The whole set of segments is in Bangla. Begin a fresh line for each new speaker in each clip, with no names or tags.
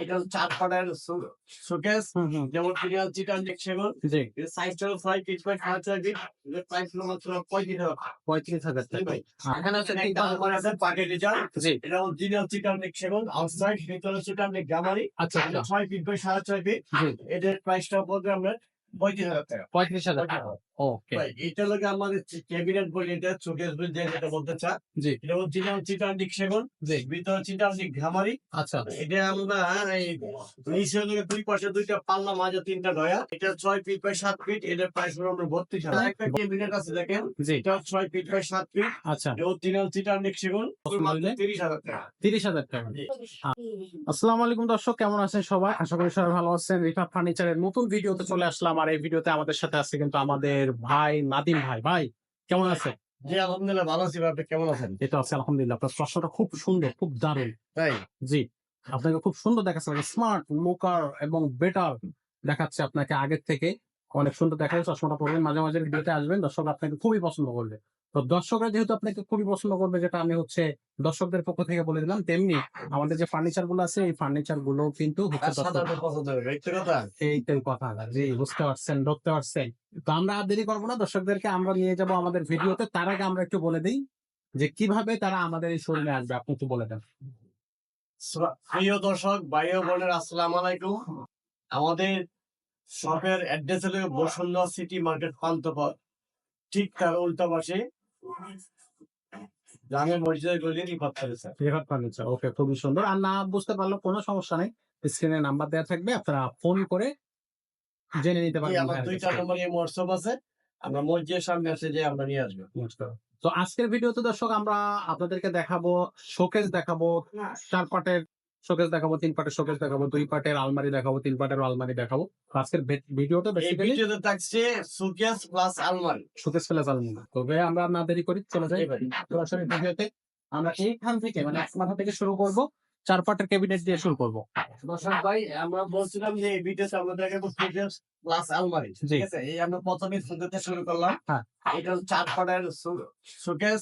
এটা হচ্ছে 4 পাটার শোকেস, যেমন প্রিমিয়াম চিটান সেগুন।
জি,
সাইজটা 6 ফিট বাই 6.5 ফিট। এর প্রাইস হলো মাত্র 35,000 টাকা।
35,000
জি
টাকা।
ভাই। এখানে হচ্ছে একটা আলমারি আছে পার্টি ডিজাইন।
জি,
এটা অরিজিনাল চিটান সেগুন, আউটসাইড ভিতরে চিটান গামারি।
আচ্ছা,
এটা
আচ্ছা।
6 ফিট বাই 6.5 ফিট।
জি,
এটার প্রাইসটা পড়বে আমরা 35,000 টাকা।
35,000 টাকা। ওকে।
ভাই এটা লাগে আমাদের ক্যাবিনেট বলি, এটা শোকেস বলি যেটা বলতে চা।
জি,
এটা অরিজিনাল চিটান সেগুন,
জি,
ভিতরে চিটান গামারি।
আচ্ছা,
এটা আমরা এই নিচে থেকে দুই পাশে দুইটা পাল্লা, মাঝে তিনটা ডয়া। এটা 6 ফিট বাই 7 ফিট। এটার প্রাইস হলো আমরা 32,000। একটা ক্যাবিনেট আছে দেখেন,
জি,
এটা 6 ফিট বাই 7 ফিট।
আচ্ছা।
অরিজিনাল চিটান সেগুন, মাত্র 30,000 টাকা।
30,000 টাকা।
জি।
আসসালামু আলাইকুম দর্শক, কেমন আছেন সবাই? আশা করি সবাই ভালো আছেন। রিফাত ফার্নিচারের নতুন ভিডিওতে চলে আসলাম। আর এই ভিডিওতে আমাদের সাথে আছে কিন্তু আমাদের ভাই নাদিম ভাই। ভাই কেমন আছেন?
জি আলহামদুলিল্লাহ ভালো আছি। আপনি কেমন আছেন?
এই তো আছে আলহামদুলিল্লাহ। আপনার প্রশ্নটা খুব সুন্দর, খুব দারুণ।
তাই
জি, আপনাকে খুব সুন্দর দেখাচ্ছে, স্মার্ট, মোকার এবং বেটার দেখাচ্ছে আপনাকে আগের থেকে। অনেক সুন্দর দেখাচ্ছে। চশমাটা পরবেন, মাঝে মাঝে ভিডিওতে আসবেন, দর্শক আপনাকে খুবই পছন্দ করবে। তো দর্শকরা যেহেতু আপনাকে খুবই পছন্দ করবে, যেটা আমি হচ্ছে দর্শকদের পক্ষ থেকে বলে দিলাম, তেমনি আমাদের যে ফার্নিচার গুলো আছে এই ফার্নিচার গুলো কিন্তু হচ্ছে
সাধারণত পছন্দ হবে এই তো কথা।
এইটাই কথা। জি, বুঝতে পারছেন, ধরতে পারছেন। তো আমরা আর দেরি করবো না, দর্শকদেরকে আমরা নিয়ে যাব আমাদের ভিডিওতে। তার আগে আমরা একটু বলে দিই যে কিভাবে তারা আমাদের এই শোরুমে আসবে। আপনি একটু বলে দেন।
প্রিয় দর্শক ভাই ও বোনেরা, আসসালামু আলাইকুম। আমাদের শপের অ্যাড্রেস হলো বসুন্ধরা সিটি মার্কেট পান্থপথ, ঠিক তার উল্টা পাশে জামে মসজিদের গলি রিফাত ফার্নিচার।
রেফার ফার্নিচার, ওকে, খুবই সুন্দর। আর না বুঝতে পারলে কোনো সমস্যা নেই, স্ক্রিনে নাম্বার দেওয়া থাকবে, আপনারা ফোন করে জেনে নিতে
জি,
পারবেন
আমার
ভাইয়ের কাছ
2টা
থেকে।
নম্বরে হোয়াটসঅ্যাপ আছে। আমরা মসজিদের সামনে এসে যে আমরা নিয়ে আসবো।
তো আজকের ভিডিওতে দর্শক আমরা আপনাদেরকে দেখাবো শোকেস, দেখাবো 4 পার্টের শোকেস দেখাবো, 3 পার্টের শোকেস দেখাবো, 2 পার্টের আলমারি দেখাবো, 3 পার্টের আলমারি দেখাবো। তো আজকের ভিডিওটা
এই
বেসিক্যালি
ভিডিওতে থাকছে সুকেস প্লাস আলমারি।
শোকেস প্লাস আলমারি। তবে আমরা না দেরি করি, চলে যাই
জি ভাই।
সরাসরি ভিডিওতে। আমরা এইখান থেকে মানে এক মাথা থেকে শুরু করব, 4 পার্টের ক্যাবিনেট দিয়ে শুরু করব।
দর্শক ভাই, আমরা বলছিলাম যে এই ভিডিওতে আমাদের সুকেস প্লাস আলমারি,
জি,
ঠিক আছে? এই আমরা প্রথমে সুকেসে শুরু করলাম।
হ্যাঁ,
এটা হচ্ছে 4 পাটার শোকেস,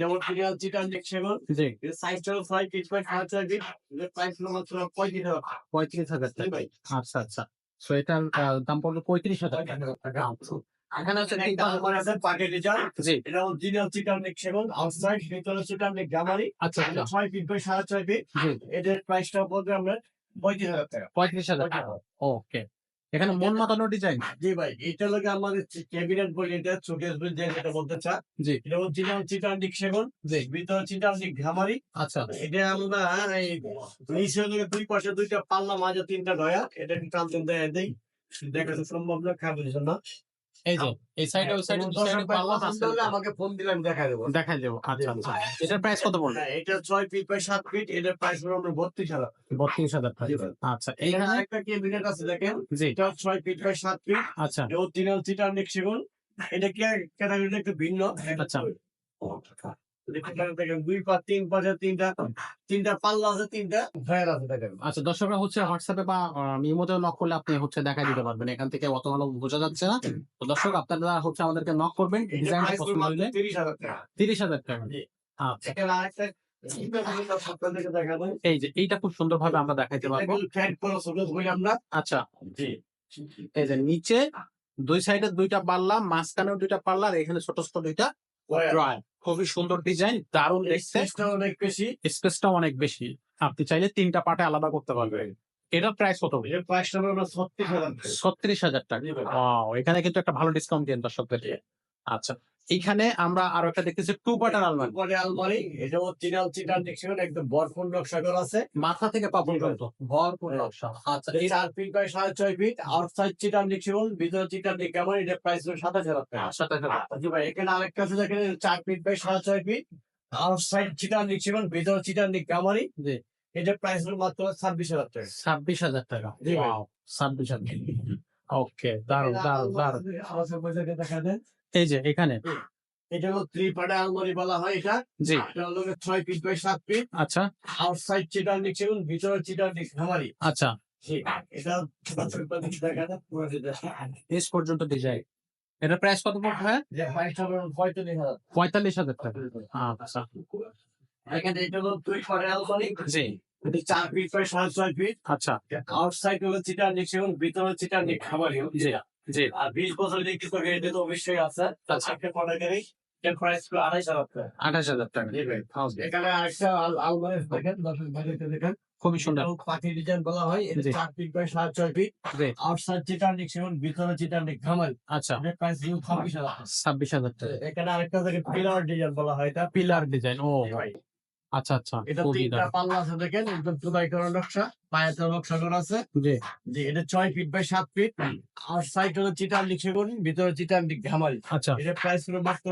যেমন প্রিমিয়াম চিটান সেগুন।
জি,
এর সাইজটা 6 ফিট বাই 6.5 ফিট। এর প্রাইস হলো মাত্র 35,000 টাকা।
35,000
জি
টাকা।
ভাই।
আচ্ছা, আচ্ছা। সো এটার দাম পড়বে 35,000 টাকা।
এখানে হচ্ছে একটা আলমারি আছে পার্টি ডিজাইন।
জি,
এটা অরিজিনাল চিটান সেগুন, আউটসাইড ভিতরে চিটান গামারি।
আচ্ছা,
এটা
আচ্ছা।
6 ফিট বাই 6.5 ফিট।
জি,
এটার প্রাইসটা পড়বে আমরা 35,000 টাকা।
35,000 টাকা। ওকে। এখানে মন মাতানো ডিজাইন।
জি ভাই, এটা লাগে আমাদের ক্যাবিনেট বলি, এটা শোকেস বলি যেটা বলতে চা।
জি,
এটা অরিজিনাল চিটান সেগুন,
জি,
ভিতরে চিটান গামারি।
আচ্ছা,
এটা আমরা এই নিচে থেকে দুই পাশে দুইটা পাল্লা, মাঝে তিনটা ডয়া। এটা একটু টানতেন দেই, দেখা সম্ভব না, খাবেন না।
এই যে এই সাইডে ওই সাইডে
কোনো
দুই
দর্শক
সাইডে
ভাই
পাল্লা
পছন্দ
মাঝখানে
হলে আমাকে ফোন দিলে আমি দেখাই দেবো।
দেখাই দেবো।
জি
আচ্ছা,
জি।
আচ্ছা। এটার প্রাইস কত পড়বে?
হ্যাঁ, এটা 6 ফিট বাই 7 ফিট। এটার প্রাইস হলো আমরা 32,000 টাকা।
32,000
জি
টাকা।
ভাই।
আচ্ছা,
এখানে
এইখানে
আরেকটা ক্যাবিনেট আছে দেখেন,
জি,
এটা 6 ফিট বাই 7 ফিট।
আচ্ছা,
অরিজিনাল চিটান সেগুন। এটা ক্যাটাগরিটা একটু ভিন্ন।
আচ্ছা,
দেখেন দুই পা, তিন পাশে তিনটা পাল্লা আছে, তিনটা ড্রয়ার আছে দেখেন।
আচ্ছা। দর্শকরা হচ্ছে হোয়াটসঅ্যাপে বা ইমোতে নক করলে আপনি হচ্ছে দেখাই দিতে পারবেন। এখান থেকে অত ভালো বোঝা যাচ্ছে না। তো দর্শক আপনারা হচ্ছে আমাদেরকে নক করবেন,
এটার
ডিজাইনটা
প্রাইস
পছন্দ
মাত্র
হইলে।
30,000 টাকা।
30,000 টাকা।
জি।
আচ্ছা,
এখানে আরেকটা আপনাদেরকে দেখাবো।
এই যে এইটা খুব সুন্দরভাবে আমরা দেখাইতে
এটা
পারবো।
কিন্তু ফ্যাট করা শোকেস বলি আমরা।
আচ্ছা,
জি।
এই যে নিচে দুই সাইডে 2টা পাল্লা, মাঝখানেও 2টা পাল্লা, আর এখানে ছোট ছোট 2টা ড্রয়ার। খুবই সুন্দর ডিজাইন, দারুণ দেখতে।
স্পেসটা অনেক বেশি।
স্পেসটাও অনেক বেশি। আপনি চাইলে 3টা পার্টে আলাদা করতে পারবেন। এটার প্রাইস কত?
এর প্রাইসটা হলো 36,000 টাকা।
36,000 টাকা।
জি ভাই।
ওয়াও! এখানে কিন্তু একটা ভালো ডিসকাউন্ট দিয়েন দর্শকদেরকে। আচ্ছা, এইখানে আমরা আরো একটা দেখতেছি 2 পার্টের আলমারি।
উপরে আলমারি, এটা অরিজিনাল চিটান সেগুন, একদম ভরপুর নকশা করা আছে।
মাথা থেকে পা পর্যন্ত ভরপুর নকশা। আচ্ছা, এই
4 ফিট বাই 6.5 ফিট। আউটসাইড চিটান সেগুন, ভিতরে চিটান গামারি। এটা প্রাইস হলো 27,000 টাকা।
27,000
জি ভাই, এখানে আরেকটা আছে দেখেন, 4 ফিট বাই 6.5 ফিট। আউটসাইড চিটান সেগুন, ভিতরে চিটান গামারি।
জি,
এটার প্রাইস হলো মাত্র 26,000 টাকা।
26,000 টাকা।
জি ভাই।
ওয়াও! 26,000। ওকে, দারুণ, দারুণ, দারুণ।
আমাদের বইটাকে দেখা দেন।
এই যে এখানে
এটা হলো 3 পার্টের আলমারি বলা হয় এটা।
জি,
এটা হলো 6 ফিট বাই 7 ফিট।
আচ্ছা,
আউটসাইড চিটান সেগুন, ভিতরে চিটান গামারি।
আচ্ছা,
এটা দেখা দেন পুরো যেটা।
নিচ পর্যন্ত ডিজাইন। এটার প্রাইস কত পড়বে ভাইয়া?
যে প্রাইসটা হলো 45,000।
45,000 টাকা। আচ্ছা,
এখানে এটা হলো 2 পার্টের আলমারি।
জি,
এটা 4 ফিট বাই 6.5 ফিট।
আচ্ছা
আউটসাইড হলো চিটার নিক সেগুন, ভিতরে চিটার নিক খামারি।
জি জি
আর 20 বছর লিখিত গ্যারান্টি তো অবশ্যই আছে।
আচ্ছা।
একটা প্রোডাক্টেরই এর প্রাইস হলো 2,500 টাকা।
28,000 টাকা
জি ভাই। এখানে আরেকটা আলমারি দেখেন, দর্শক বাড়িতে দেখেন।
খুবই সুন্দর
এটাও পাখি ডিজাইন বলা হয়। এটা
জি
4 ফিট বাই 6.5 ফিট।
জি
আউটসাইড চিটার নিক সেগুন, ভিতরে চিটার নিক খামারি।
আচ্ছা
এটার প্রাইস হলো 26,000 টাকা।
26,000 টাকা
এখানে আরেকটা দেখেন পিলার ডিজাইন বলা হয় এটা।
পিলার ডিজাইন ও
জি ভাই।
আচ্ছা আচ্ছা
এটা
খুবই
3টা
দারুণ
পাল্লা আছে দেখেন, একদম খোদাই করা নকশা, পায়াতে নকশা করা আছে।
জি
জি, এটা 6 ফিট বাই 7 ফিট। আর সাইড হলো চিটার নিক সেগুন, ভিতরে চিটার নিক খামারি।
আচ্ছা
এটার প্রাইস হলো মাত্র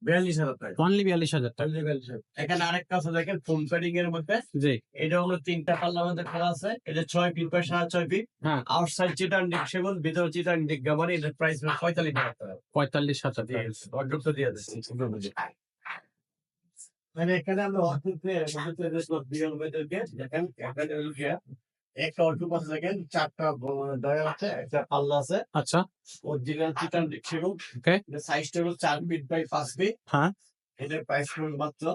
42,000 টাকা।
অনলি 42,000 টাকা
এখানে আরেকটা আছে দেখেন ফোম প্যাডিং এর মধ্যে।
জি
এটা হলো 3টা পাল্লার মধ্যে করা আছে। এটা 6 ফিট বাই 6.5 ফিট।
হ্যাঁ
আউটসাইড চিটার নিক সেগুন, ভিতরে চিটার নিক খামারি। এটার প্রাইস হলো 45,000 টাকা।
45,000
জি,
টাকা
অর্ডারটা দিয়ে দিচ্ছি। মানে এখানে আমরা দেখেন একটা অল্প পাশে দেখেন 4টা ডয়ার আছে, একটা পাল্লা আছে।
আচ্ছা
অরিজিনাল চিটার নিক সেগুন।
ওকে
এটা সাইজটা হলো 4 ফিট বাই 5 ফিট।
হ্যাঁ
এটার প্রাইস হলো মাত্র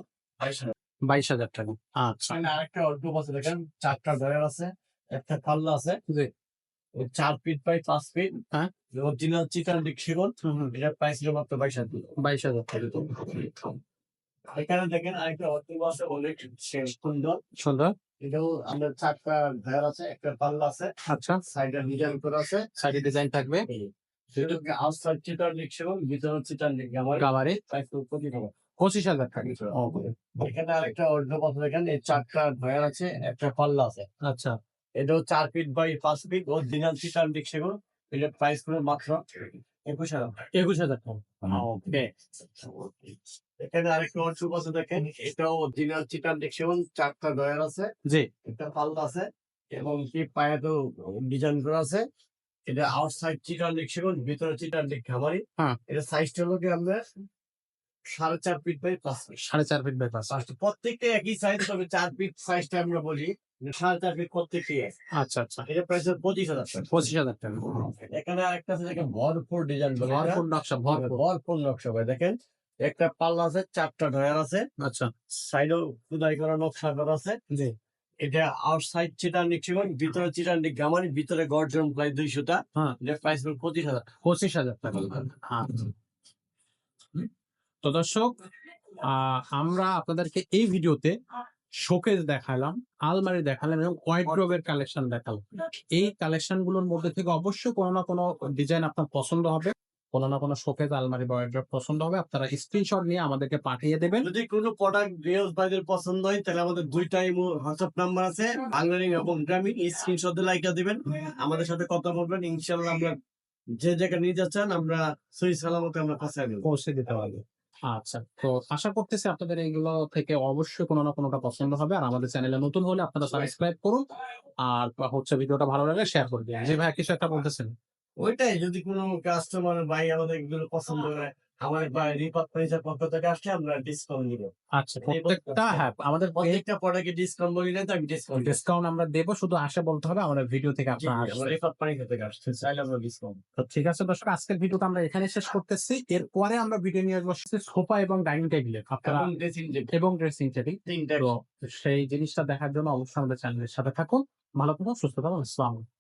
22,000।
22,000 টাকা আচ্ছা
এখানে আরেকটা অল্প পাশে দেখেন 4টা ডয়ার আছে, একটা পাল্লা আছে।
জি
4 ফিট বাই 5 ফিট।
হ্যাঁ
অরিজিনাল চিটার নিক সেগুন। এটার প্রাইস হলো মাত্র 22,000।
22,000 টাকা
এখানে দেখেন আরেকটা অল্প পাশে অনেক সুন্দর।
সুন্দর
এটাও আমরা 4টা ডয়ার আছে, একটা পাল্লা আছে,
আচ্ছা
সাইডে ডিজাইন করা আছে।
সাইডে ডিজাইন থাকবে
সেটাকে আউটসাইড চিটার নিক সেগুন, ভিতরে চিটার নিক খামারি।
গাবারে
প্রাইস হলো 25,000।
25,000 টাকা
এখানে আরেকটা অর্ধ পাথর দেখেন, এই 4টা ডয়ার আছে, একটা পাল্লা আছে।
আচ্ছা
এটাও 4 ফিট বাই 5 ফিট অরিজিনাল চিটার নিক সেগুন। এটার প্রাইস হলো মাত্র 21,000।
21,000 টাকা ওকে
এখানে আরেকটা অর্ধ পাথর দেখেন, এটাও অরিজিনাল চিটার নিক সেগুন, 4টা ডয়ার আছে,
জি
একটা পাল্লা আছে এবং কি পায়ে তো ডিজাইন করা আছে। এটা আউটসাইড চিটার নিক সেগুন, ভিতরে চিটার নিক খামারি।
হ্যাঁ
এটা সাইজটা হলো কি আমরা 4.5 ফিট বাই 5 ফিট।
4.5 ফিট বাই 5
প্রত্যেকটা একই সাইজ, তবে 4 ফিট সাইজটা আমরা বলি 4.5 ফিট প্রত্যেকটি।
আচ্ছা আচ্ছা
এটা প্রাইস 25,000 টাকা।
25,000 টাকা
এখানে আরেকটা আছে দেখেন ভরপুর ডিজাইন বলে এটা।
ভরপুর নকশা ভরপুর
ভরপুর নকশা ভাই দেখেন, একটা পাল্লা আছে, 4টা ডয়ার আছে,
আচ্ছা
সাইডেও খোদাই করা নকশা করা আছে।
জি
এটা আউটসাইড চিটার নিক সেগুন, ভিতরে চিটার নিক খামারি, ভিতরে গর্জন প্রায় 200টা।
হ্যাঁ
এটা প্রাইস হলো 25,000 টাকা।
25,000 টাকা আচ্ছা তো দর্শক আমরা আপনাদেরকে এই ভিডিওতে শোকেস দেখালাম, আলমারি দেখালাম এবং ওয়ার্ড্রোবের কালেকশন দেখালাম। এই কালেকশন গুলোর মধ্যে থেকে অবশ্যই কোনো না কোনো ডিজাইন আপনার পছন্দ হবে, কোনো না কোনো শোকেস আলমারি বা ওয়ার্ড্রোব পছন্দ হবে, আপনারা স্ক্রিনশট নিয়ে আমাদেরকে পাঠিয়ে দেবেন।
যদি কোনো প্রোডাক্ট রিলস ভাইদের পছন্দ হয় তাহলে আমাদের 2টাই হোয়াটসঅ্যাপ নাম্বার আছে, বাংলালিং এবং গ্রামীণ। স্ক্রিনশট দিয়ে লাইকা দিবেন, আমাদের সাথে কথা বলবেন। ইনশাআল্লাহ আমরা যে জায়গায় নিয়ে যাচ্ছেন আমরা সহি সালামতে আমরা পৌঁছে দেব।
পৌঁছে দিতে পারবে। আচ্ছা তো আশা করতেছি আপনাদের এইগুলো থেকে অবশ্যই কোনো না কোনোটা পছন্দ হবে। আর আমাদের চ্যানেলে নতুন হলে আপনারা সাবস্ক্রাইব করুন আর হচ্ছে ভিডিওটা ভালো লাগলে শেয়ার করে দিন। জি ভাই কিছু একটা বলতেছেন?
ওইটাই, যদি কোনো কাস্টমার ভাই আমাদের এগুলো পছন্দ করে আমাদের ভাই রিপাত ফার্নিচার পক্ষ থেকে আসলে আমরা ডিসকাউন্ট দিব।
আচ্ছা প্রত্যেকটা হ্যাঁ আমাদের
প্রত্যেকটা প্রোডাক্টে ডিসকাউন্ট বলি না তো আমি ডিসকাউন্ট
ডিসকাউন্ট আমরা দেবো, শুধু আসে বলতে হবে আমাদের ভিডিও থেকে আপনারা
আমরা
আসবেন।
রিপাত ফার্নিচার থেকে আসছে, চাইলে আমরা ডিসকাউন্ট।
তো ঠিক আছে দর্শক আজকের ভিডিওটা আমরা এখানে শেষ করতেছি। এরপরে আমরা ভিডিও নিয়ে আসবো সোফা এবং ডাইনিং টেবিলের আপনারা
এবং ড্রেসিং টেবিল
এবং ড্রেসিং টেবিল।
তিনটা।
তো সেই জিনিসটা দেখার জন্য অবশ্যই আমাদের চ্যানেলের সাথে থাকুন। ভালো থাকুন, সুস্থ থাকুন। আসসালামু আলাইকুম।